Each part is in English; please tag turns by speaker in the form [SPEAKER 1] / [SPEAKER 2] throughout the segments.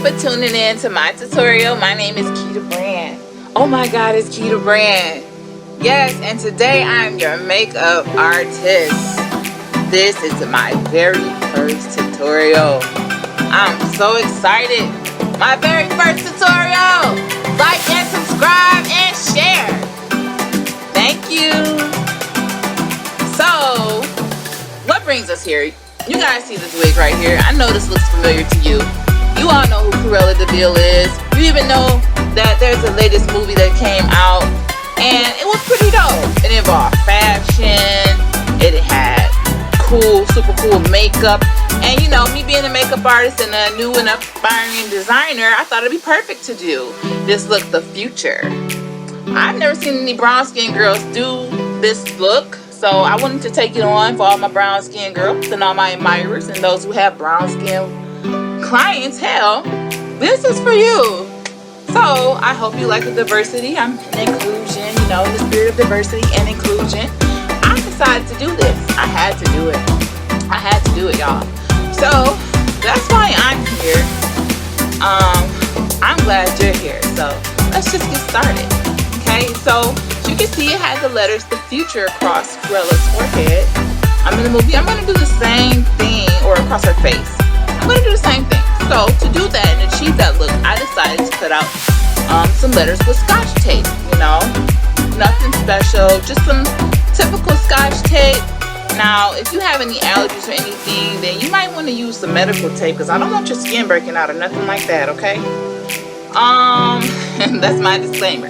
[SPEAKER 1] for tuning in to my tutorial. My name is KEYDABRAND. Oh my god, it's KEYDABRAND. Yes, and today I'm your makeup artist. This is my very first tutorial. I'm so excited. My very first tutorial. Like and subscribe and share. Thank you. So, what brings us here? You guys see this wig right here. I know this looks familiar to you. You all know who Cruella is. You even know that there's a latest movie that came out, and it was pretty dope. It involved fashion. It had cool, super cool makeup. And you know, me being a makeup artist and a new and aspiring designer, I thought it'd be perfect to do this look, the future. I've never seen any brown skin girls do this look. So I wanted to take it on for all my brown skin girls and all my admirers and those who have brown skin clientele. This is for you. So I hope you like the diversity and inclusion, you know, the spirit of diversity and inclusion. I decided to do this. I had to do it. I had to do it, y'all. So that's why I'm here. I'm glad you're here. So let's just get started. Okay, so as you can see, it has the letters "the future" across Cruella's forehead. I'm in the movie. I'm going to do the same thing, or across her face. I'm going to do the same thing. So to do that and achieve that look, I decided to cut out some letters with Scotch tape. You know, nothing special, just some typical Scotch tape. Now, if you have any allergies or anything, then you might want to use some medical tape, because I don't want your skin breaking out or nothing like that. Okay. That's my disclaimer.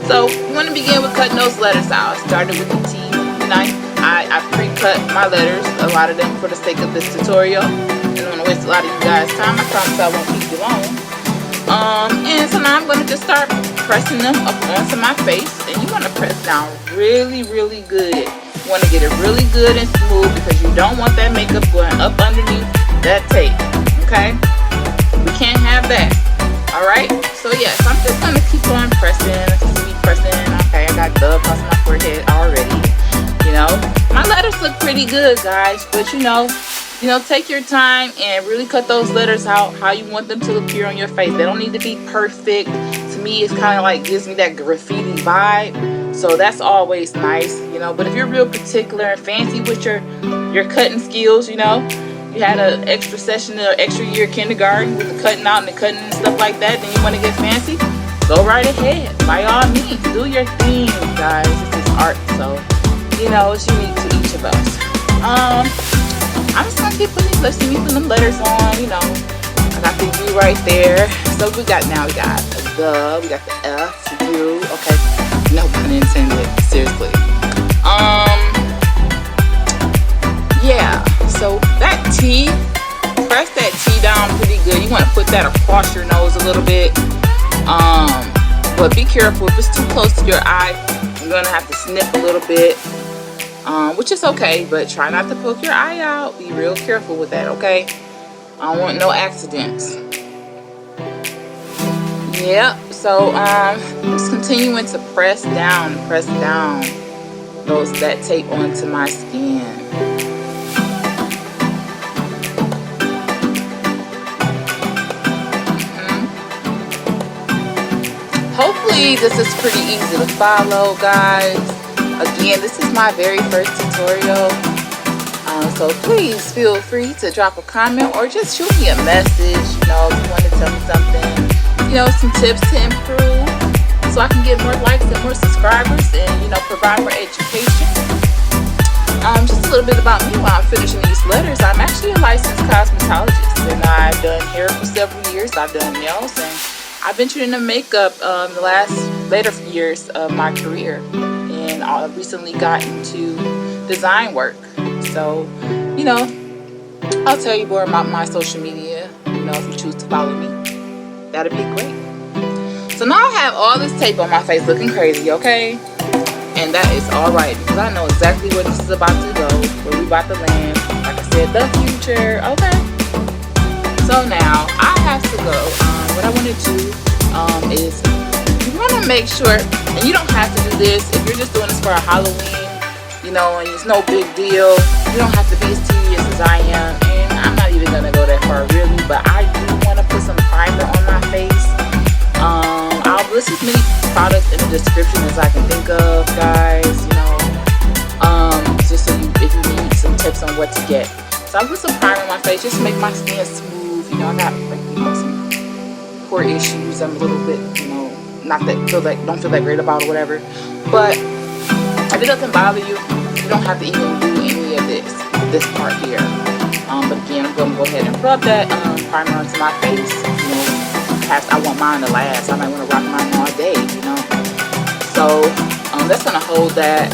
[SPEAKER 1] So we want to begin with cutting those letters out. I started with the T. You know, I pre-cut my letters, a lot of them, for the sake of this tutorial. I don't want to waste a lot of you guys' time. I promise I won't keep you long. And so now I'm going to just start pressing them up onto my face. And you want to press down really, really good. You want to get it really good and smooth, because you don't want that makeup going up underneath that tape. Okay? We can't have that. Alright? So yes, I'm just going to keep on pressing. Okay, I got dub across my forehead already. You know, my letters look pretty good, guys. But you know, take your time and really cut those letters out how you want them to appear on your face. They don't need to be perfect. To me, it's kind of like gives me that graffiti vibe. So that's always nice, you know. But if you're real particular and fancy with your cutting skills, you know, you had an extra session or extra year kindergarten with the cutting out and the cutting and stuff like that, then you want to get fancy, go right ahead. By all means, do your thing, guys. This is art, so you know, it's unique to each of us. I'm just gonna keep putting these lips and putting them letters on, you know. I got the U right there. So we got the we got the F, U, okay. No pun intended, seriously. Yeah, so that T, press that T down pretty good. You want to put that across your nose a little bit. But be careful, if it's too close to your eye, you're gonna have to snip a little bit. Which is okay, but try not to poke your eye out. Be real careful with that, okay? I don't want no accidents. Yep, so just continuing to press down that tape onto my skin. Hopefully this is pretty easy to follow, guys. Again, this is my very first tutorial. So please feel free to drop a comment or just shoot me a message, you know, if you want to tell me something, you know, some tips to improve so I can get more likes and more subscribers and, you know, provide more education. Just a little bit about me while I'm finishing these letters. I'm actually a licensed cosmetologist, and I've done hair for several years. I've done nails, and I've ventured into makeup the later years of my career, and I recently got into design work. So, you know, I'll tell you more about my social media, you know, if you choose to follow me. That'd be great. So now I have all this tape on my face looking crazy, okay? And that is alright, because I know exactly where this is about to go, where we about to land. Like I said, the future, okay? So now, I have to go. What I want to do is, you want to make sure, and you don't have to do this, if you're just doing this for a Halloween, you know, and it's no big deal. You don't have to be as tedious as I am, and I'm not even going to go that far really, but I do want to put some primer on list as many products in the description as I can think of, guys. You know, just so if you need some tips on what to get. So I put some primer on my face just to make my skin smooth. You know, I got like, you know, some pore issues. I'm a little bit, you know, not that don't feel that great about or whatever. But if it doesn't bother you, you don't have to even do any of this part here. But again, I'm gonna go ahead and rub that primer onto my face. You know, perhaps I want mine to last. I might want to rock mine all day. You know, so that's gonna hold that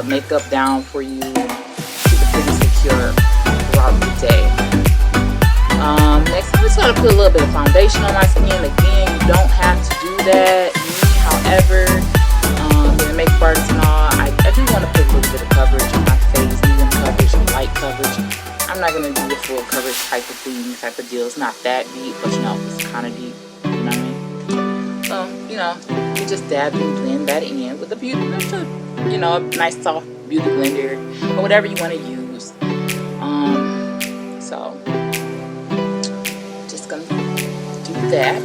[SPEAKER 1] makeup down for you. Keep it pretty secure throughout the day. Next, I'm just gonna put a little bit of foundation on my skin. Again, you don't have to do that. However, the makeup artist and all, I do want to put a little bit of coverage on my face, medium coverage, light coverage. I'm not gonna do the full coverage type of thing, type of deal. It's not that deep, but you know, it's kind of deep. You know what I mean? So, you know, you just dab and blend that in with a beauty, you know, a nice soft beauty blender or whatever you want to use. So just gonna do that.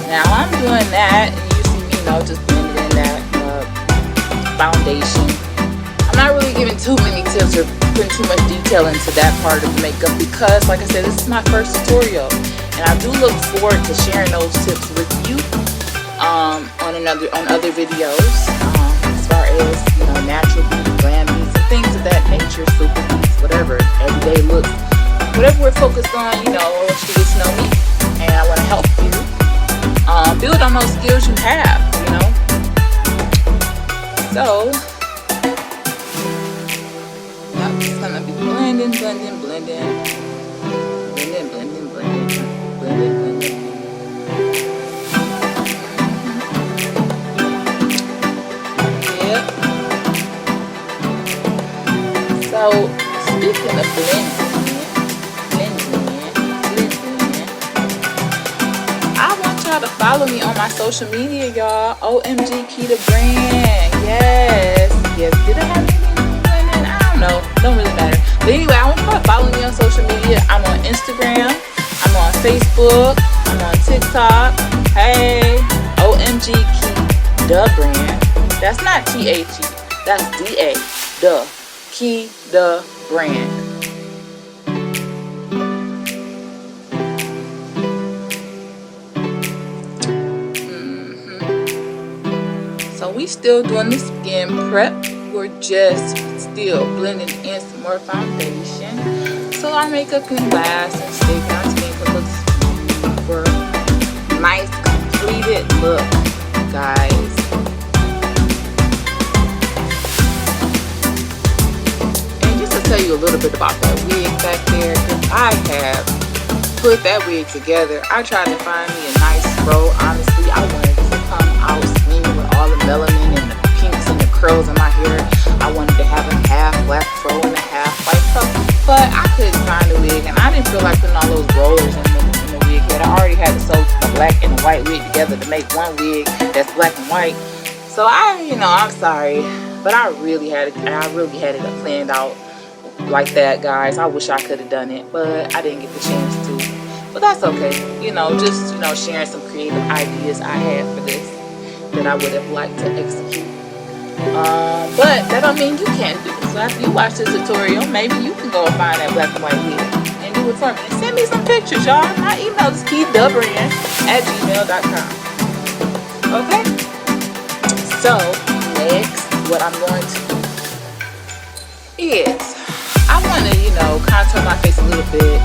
[SPEAKER 1] Now I'm doing that, and you see me, you know, just blending in that foundation. I'm not really giving too many tips or putting too much detail into that part of the makeup because, like I said, this is my first tutorial, and I do look forward to sharing those tips with you on other videos, as far as, you know, natural beauty, glam beauty, and things of that nature, super beauty, whatever, everyday looks, whatever we're focused on. You know, I want you to get to know me, and I want to help you build on those skills you have. You know, so I'm just gonna be blending, blending, blending, blending, blending, blending, blending, blending. Yep. So speaking of blending, I want y'all to follow me on my social media, y'all. OMGKEY the brand. Yes. Yes. Did I have anything blending? I don't know. Don't really matter. But anyway, I want y'all to follow me on social media. I'm on Instagram. I'm on Facebook. I'm on TikTok. Hey, OMGKEY the brand. That's not THE. That's DA. The Key the brand. So we still doing the skin prep. We're just still blending in some more foundation so our makeup can last and stay on our skin can look super nice, completed look, guys. And just to tell you a little bit about that wig back there, because I have put that wig together. I tried to find me a nice fro. Honestly, I wanted to come out swinging with all the melanin and the pinks and the curls in my hair. I wanted to have a half black fro and a half white fro, but I couldn't find a wig, and I didn't feel like putting all those rollers in the wig yet. I already had to sew a black and a white wig together to make one wig that's black and white. So I'm sorry, but I really had it planned out like that, guys. I wish I could have done it, but I didn't get the chance to. But that's okay. Just sharing some creative ideas I had for this that I would have liked to execute. But that don't mean you can't do it. So after you watch this tutorial, maybe you can go and find that black and white wig and do it for me. And send me some pictures, y'all. My email is KEYDABRAND@gmail.com. Okay? So next, what I'm going to do is I want to, contour my face a little bit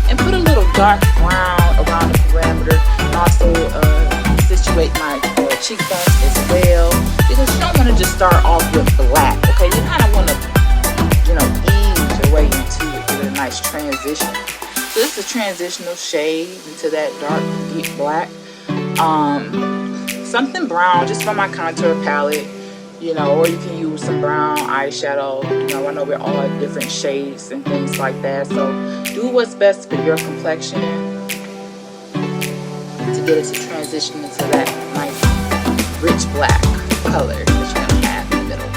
[SPEAKER 1] and put a little dark brown around the perimeter, and also situate my cheekbones as well, because you don't want to just start off with black. Okay, you kind of want to ease your way into it, give it a nice transition. So this is a transitional shade into that dark deep black. Something brown just from my contour palette, or you can use some brown eyeshadow. I know we're all different shades and things like that, so do what's best for your complexion to get it to transition into that nice rich black color that you're gonna have in the middle.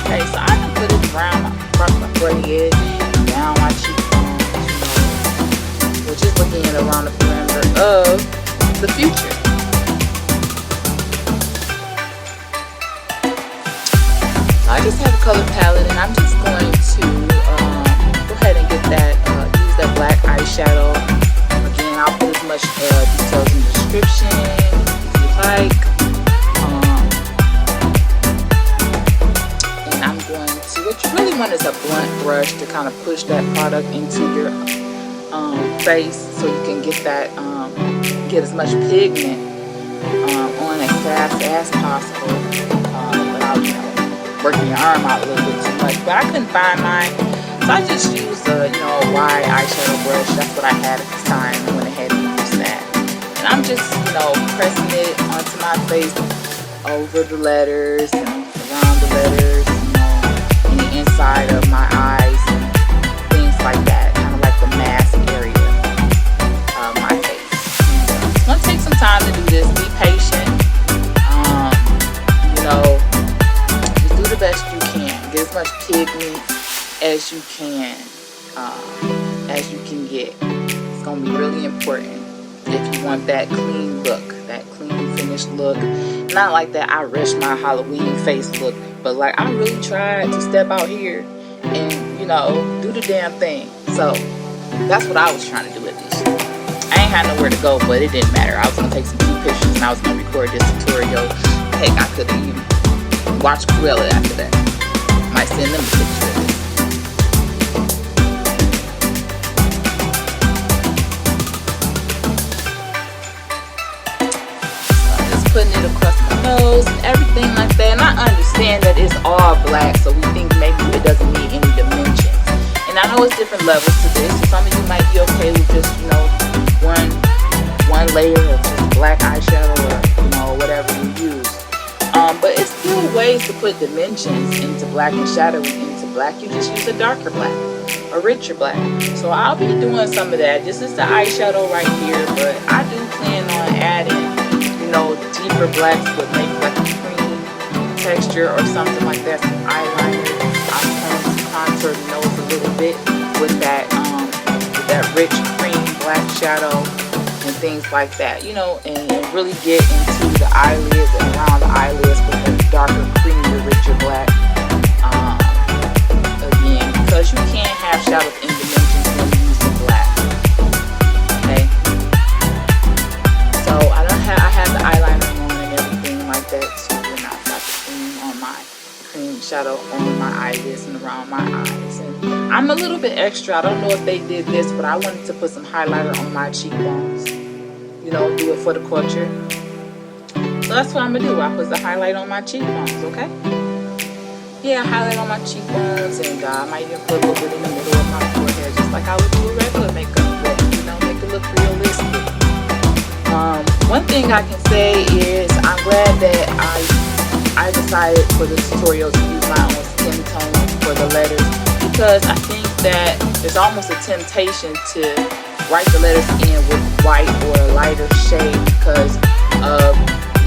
[SPEAKER 1] Okay, so I can put it brown across my forehead, down my cheekbones. We're just looking at around the perimeter of the future. color palette, and I'm just going to go ahead and get that, use that black eyeshadow. Again, I'll put as much details in the description if you like. And I'm going to, what you really want is a blunt brush to kind of push that product into your face, so you can get that, get as much pigment on as fast as possible, without, you know, working your arm out a little bit too much. But I couldn't find mine, so I just used a, you know, a wide eyeshadow brush. That's what I had at the time. I went ahead and used that, and I'm just, you know, pressing it onto my face, over the letters and around the letters, you know, in the inside of my eyes and things like that, kind of like the mask area of my face. It's gonna take some time to do this. Be patient. You know, just do the best you can. Get as much pigment as you can get. It's gonna be really important if you want that clean look, that clean finished look. Not like that I rushed my Halloween face look, but like I really tried to step out here and, you know, do the damn thing. So that's what I was trying to do at least. I ain't had nowhere to go, but it didn't matter. I was gonna take some cute pictures and I was gonna record this tutorial. Heck, I could have even watched Cruella after that. Might send them a picture of it. Putting it across my nose and everything like that, and I understand that it's all black, so we think maybe it doesn't need any dimensions. And I know it's different levels to this. So some of you might be okay with just, you know, one layer of just black eyeshadow, or, you know, whatever you use. But it's still ways to put dimensions into black and shadowing into black. You just use a darker black, a richer black. So I'll be doing some of that. This is the eyeshadow right here, but I do plan on adding, you know, deeper blacks with maybe like a cream texture or something like that, some eyeliner. I'm going to contour the nose a little bit with that rich cream black shadow and things like that, you know, and really get into the eyelids and around the eyelids with a darker, creamier, richer black. Again, because you can't have shadows in dimensions when you use black. Okay. So I have the eyeliner on and everything like that too, and I've got the cream shadow on my eyelids and around my eyes. And I'm a little bit extra. I don't know if they did this, but I wanted to put some highlighter on my cheekbones. You know, do it for the culture. So that's what I'm gonna do. I put the highlight on my cheekbones, okay? Yeah, highlight on my cheekbones, and I might even put a little bit in the middle of my forehead, just like I would do with regular makeup, but, you know, make it look realistic. One thing I can say is I'm glad that I decided for this tutorial to use my own skin tone for the letters, because I think that there's almost a temptation to write the letters in with white or a lighter shade because of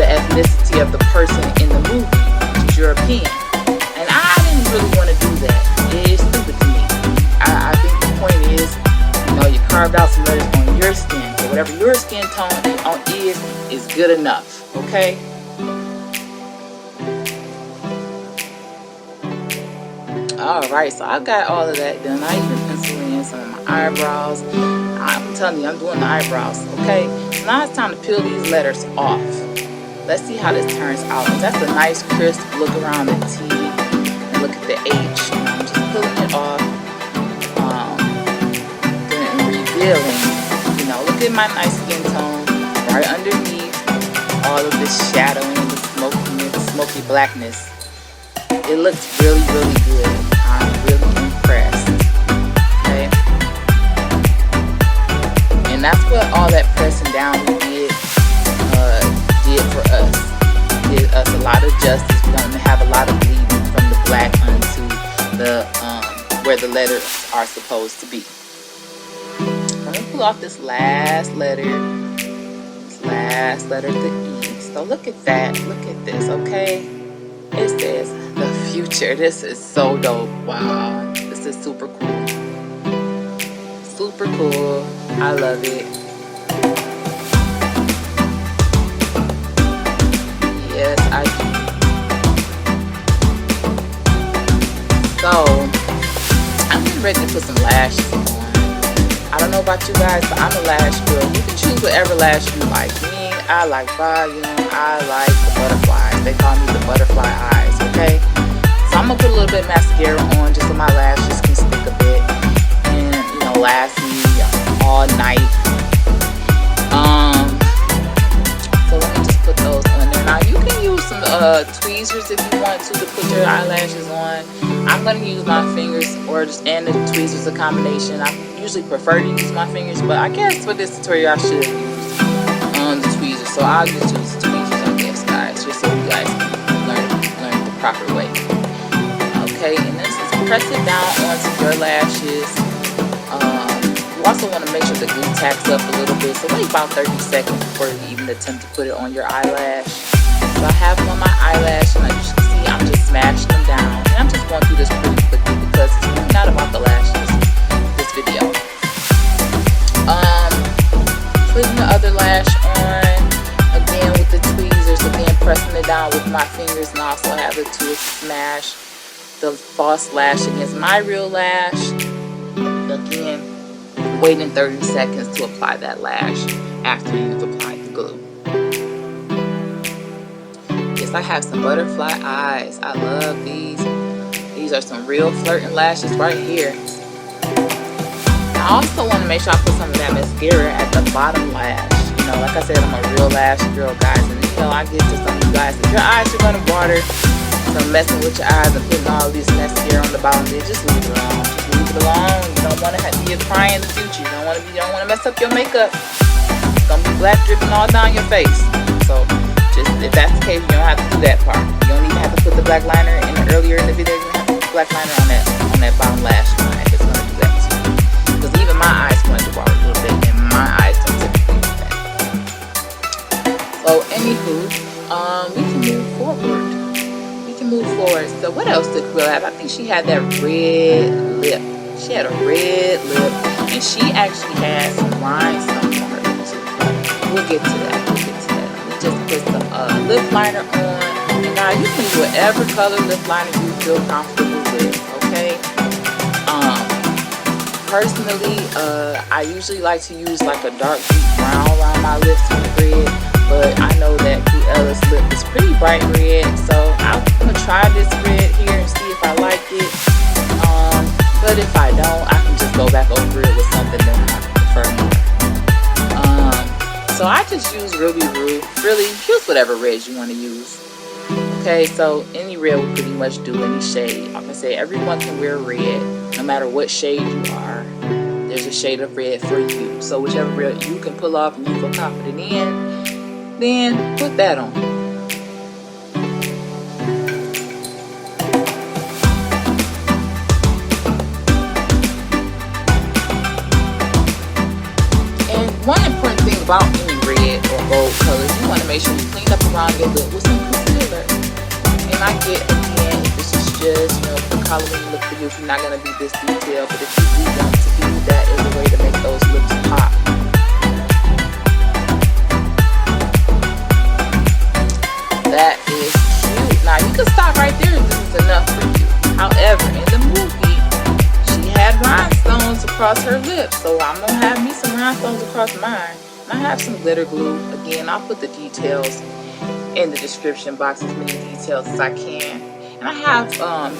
[SPEAKER 1] the ethnicity of the person in the movie, which is European. And I didn't really want to do that. It's stupid to me. I think the point is, you know, you carved out some letters on your skin. So whatever your skin tone is good enough. Okay? Alright, so I got all of that done. I even penciled in some of my eyebrows. I'm telling you, I'm doing the eyebrows. Okay? So now it's time to peel these letters off. Let's see how this turns out. That's a nice crisp look around the T. And look at the H. And I'm just pulling it off. And revealing. You know, look at my nice skin tone right underneath all of this shadowing and the smoky blackness. It looks really, really good. I'm really impressed. Okay? And that's what all that pressing down we did for us. Did us a lot of justice. We don't have a lot of bleeding from the black onto the where the letters are supposed to be. I'm gonna pull off this last letter. This last letter, the E. So look at that. Look at this, okay? It says the future. This is so dope. Wow. This is super cool. Super cool. I love it. Yes, I do. I'm ready to put some lashes on. I don't know about you guys, but I'm a lash girl. You can choose whatever lash you like. Me, I like volume. I like the butterflies. They call me the butterfly eyes, okay? So I'm going to put a little bit of mascara on just so my lashes can stick a bit and, you know, last me all night. So let me just put those on there. Now, you can use some tweezers if you want to put your eyelashes on. I'm going to use my fingers or just and the tweezers, a combination. I usually prefer to use my fingers, but I guess for this tutorial I should use the tweezers. So I'll just use the tweezers, I guess, guys, just so you guys can learn the proper way. Okay, and this is press it down onto your lashes. You also want to make sure the glue tacks up a little bit, so wait about 30 seconds before you even attempt to put it on your eyelash. So I have them on my eyelash, and as you can see, I'm just smashing them down. And I'm just going through this pretty quickly because it's really not about the lashes, this video. Putting the other lash on, again with the tweezers, again pressing it down with my fingers, and also have the tool to smash the false lash against my real lash. Again, waiting 30 seconds to apply that lash after you've applied the glue. Yes, I have some butterfly eyes. I love these. These are some real flirting lashes right here. I also want to make sure I put some of that mascara at the bottom lash. You know, like I said, I'm a real lash girl, guys. And you know, I get to some of you guys, if your eyes are going to water from messing with your eyes and putting all this mascara on the bottom, then just leave it alone. Just leave it alone. You don't want to be a cry in the future. You don't want to mess up your makeup. It's going to be black dripping all down your face. So, just if that's the case, you don't have to do that part. You don't even have to put the black liner in earlier in the video. You don't have to put the black liner on that bottom lash line. It's going to do that too. Because even my eyes want to water a little bit, and my eyes don't typically do that. So, anywho, we can move forward. So, what else did Cruella have? I think she had that red lip. She had a red lip, and she actually had some rhinestones on her lip too. We'll get to that. Let me just put some lip liner on. And now you can use whatever color lip liner you feel comfortable with, okay? Personally, I usually like to use like a dark deep brown around my lips with red, but I know that Cruella's lip is pretty bright red, so I'm gonna try this red here and see if I like it. But if I don't, I can just go back over it with something that I prefer more. So I just use Ruby Roo. Really, use whatever reds you want to use. Okay, so any red will pretty much do any shade. Like I say, everyone can wear red, no matter what shade you are. There's a shade of red for you. So whichever red you can pull off and you feel confident in, then put that on. And one important thing about any red or gold colors, you want to make sure you clean up around your lip with some concealer. And I get, again, this is just, you know, the Halloween look for you if you're not going to be this detailed, but if you do want to be, that is a way to make those lips pop. That is cute. Now, you can stop right there if this is enough for you. However, in the movie, she had rhinestones across her lips, so I'm going to have me some rhinestones across mine. And I have some glitter glue. Again, I'll put the details in the description box, as many details as I can. And I have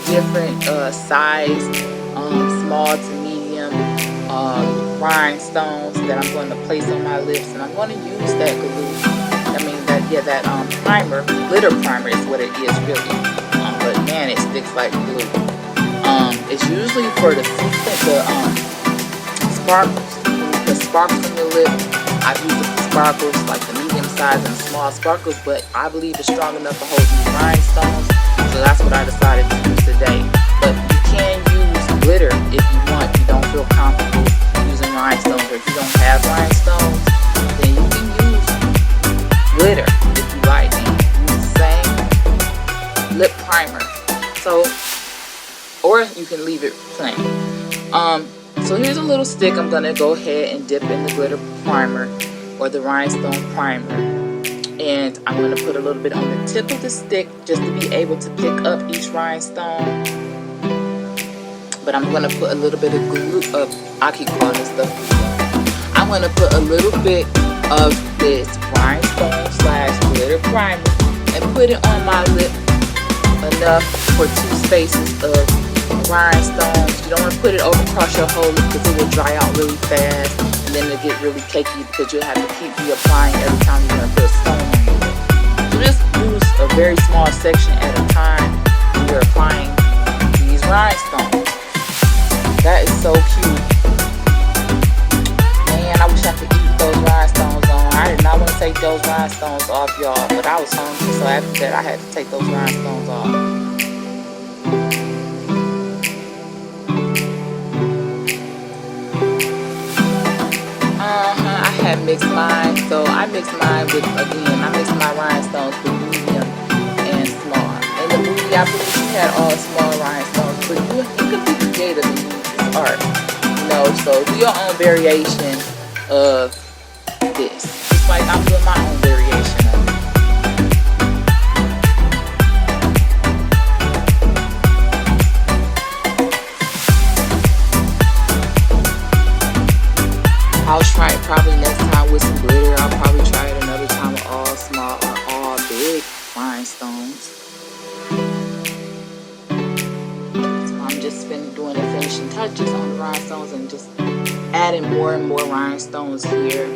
[SPEAKER 1] different size, small to medium rhinestones that I'm going to place on my lips, and I'm going to use that glue. That primer, glitter primer is what it is really. But man, it sticks like glue. It's usually for the sparkles. The sparkles on your lip. I've used the sparkles, like the medium size and small sparkles, but I believe it's strong enough to hold these rhinestones. So that's what I decided to use today. But you can use glitter if you want. You don't feel comfortable using rhinestones, or if you don't have rhinestones, then you can use glitter if you like. And use the same lip primer. So, or you can leave it plain. So here's a little stick. I'm gonna go ahead and dip in the glitter primer or the rhinestone primer, and I'm gonna put a little bit on the tip of the stick just to be able to pick up each rhinestone. But but I'm going to put a little bit of glue. I keep calling this stuff glue. I'm going to put a little bit of this rhinestone slash glitter primer and put it on my lip, enough for 2 spaces of rhinestones. You don't want to put it over across your whole lip because it will dry out really fast, and then it'll get really cakey because you'll have to keep reapplying every time you're going to put a stone on your lip. So just use a very small section at a time when you're applying these rhinestones. That is so cute. Man, I wish I could eat those rhinestones on. I did not want to take those rhinestones off, y'all, but I was hungry, so after that I had to take those rhinestones off. I had mixed mine, so I mixed mine with, again, I mixed my rhinestones with medium and small. In the movie, I believe she had all small rhinestones, but you can be creative in this art, you know, so do your own variation of this. Just like I'm doing my own variation of it. I'll try it probably next time with some glitter. I'll probably try it another time with all small or all big rhinestones. So I'm just been doing the finishing touches on the rhinestones and just adding more and more rhinestones here.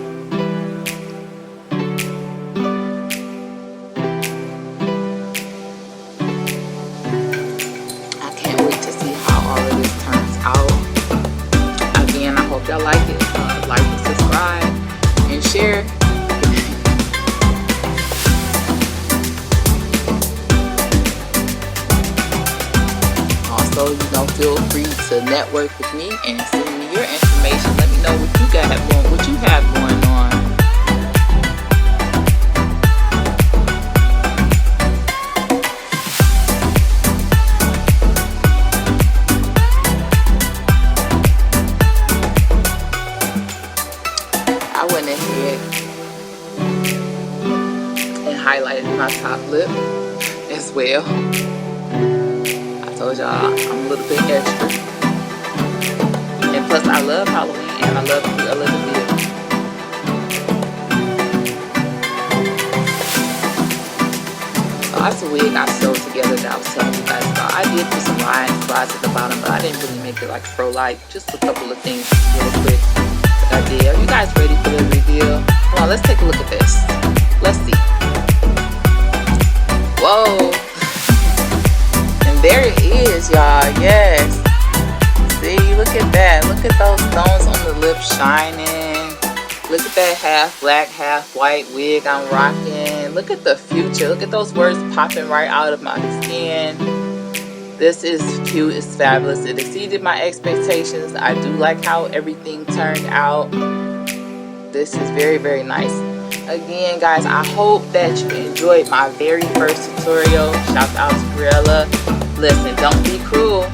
[SPEAKER 1] I can't wait to see how all of this turns out. Again, I hope y'all like it. Like and subscribe and share. Also, you know, feel free to network with me and send me your information. Let me know what you got going, what you have going on. I went ahead and highlighted my top lip as well. I told y'all I'm a little bit extra. And plus I love Halloween and I love Cruella the Bill. So that's a wig I sewed together that I was telling you guys about. I did put some line spots at the bottom, but I didn't really make it like fro light. Just a couple of things real quick. I did. Are you guys ready for the reveal? Come on, let's take a look at this. Let's see. Whoa. And there it is, y'all. Yes. See, look at that. Look at those stones on the lip shining. Look at that half black, half white wig I'm rocking. Look at the future. Look at those words popping right out of my skin. This is cute, it's fabulous. It exceeded my expectations. I do like how everything turned out. This is very, very nice. Again, guys, I hope that you enjoyed my very first tutorial. Shout out to Cruella. Listen, don't be cruel.